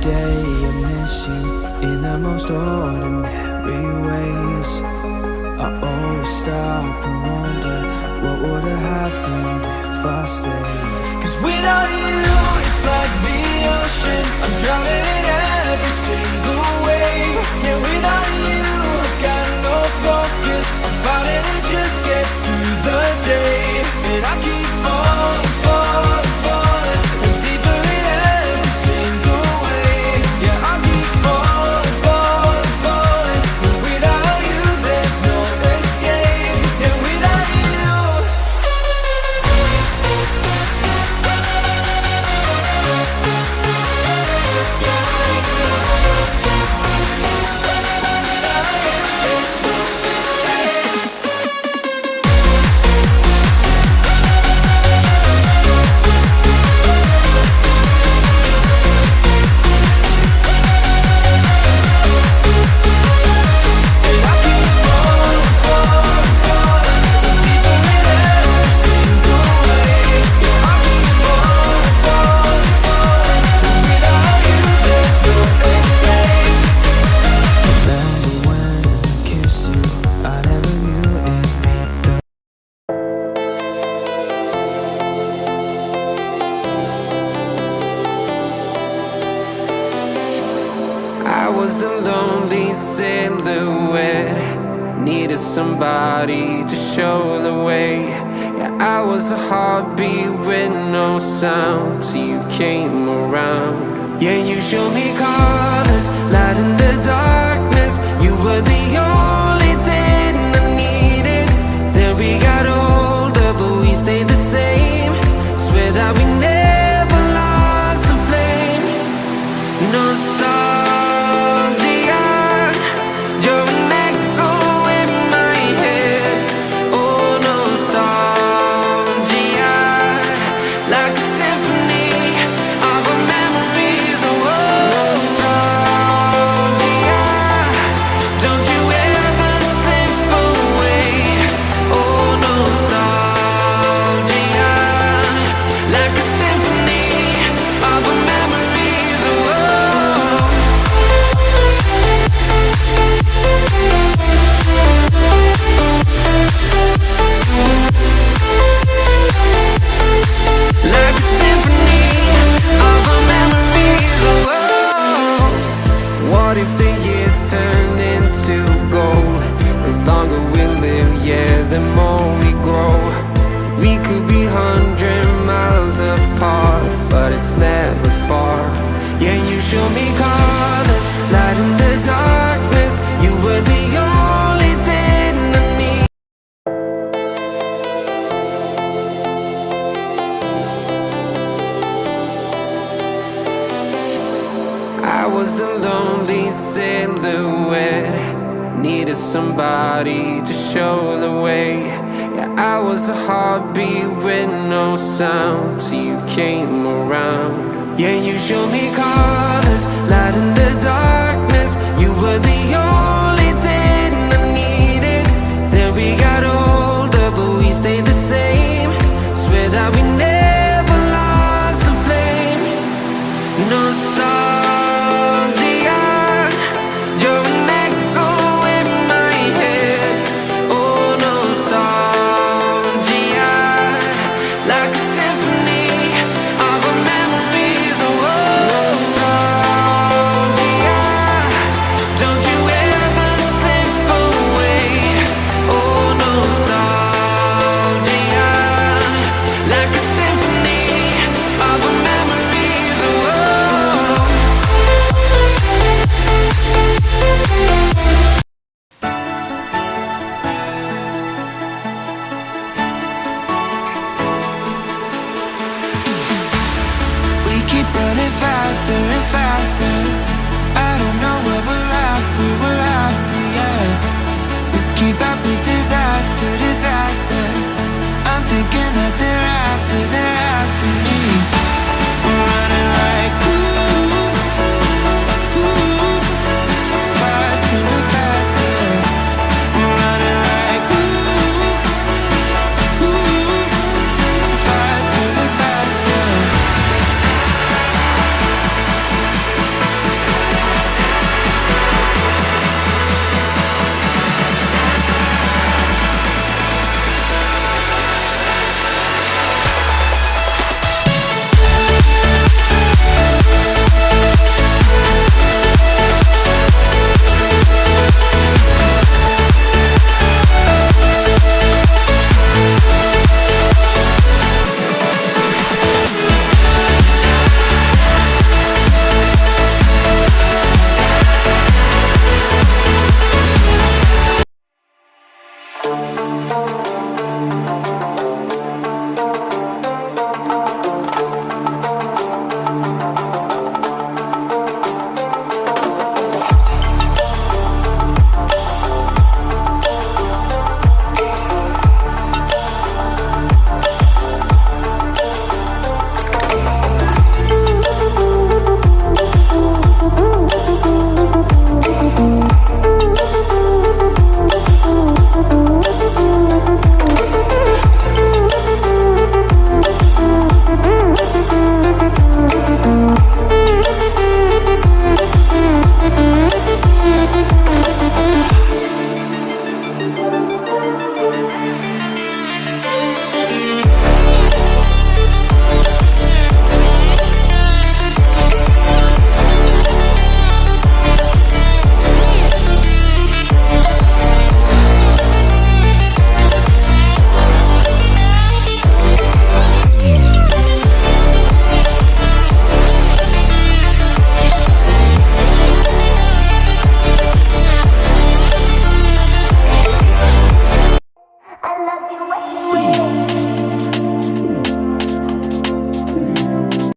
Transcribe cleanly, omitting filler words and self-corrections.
day I miss you in the most ordinary ways. I always stop and wonder what would have happened if I stayed. 'Cause without you, it's like the ocean, I'm drowning in every single wave. Yeah, without you, I've got no focus, I'm fighting to just get through the day. And I keep falling, falling, falling, and deeper in every single way. Yeah, I keep falling, falling, falling, and without you there's no escape. Yeah, without you. I was a lonely silhouette, needed somebody to show the way. Yeah, I was a heartbeat with no sound till you came around. Yeah, you showed me colors, light in the darkness. You were the only thing I needed. Then we got older, but we stayed the same. Swear that we never lost the flame. No song. What if the years turn into gold? The longer we live, yeah, the more we grow. We could be 100 miles apart, but it's never far. Yeah, you show me colors, light in the darkness. You were the only thing I need. I was a lonely silhouette, needed somebody to show the way. Yeah, I was a heartbeat with no sound till you came around. Yeah, you showed me colors, light in the darkness. You were the only thing I needed. Then we got older, but we stayed the same. Swear that we never lost the flame. No song. Faster and faster, I don't know what we're after, yeah. We keep up with disaster, disaster. I'm thinking that they're after me. We're running like faster and faster. We're running like faster and faster. you wait.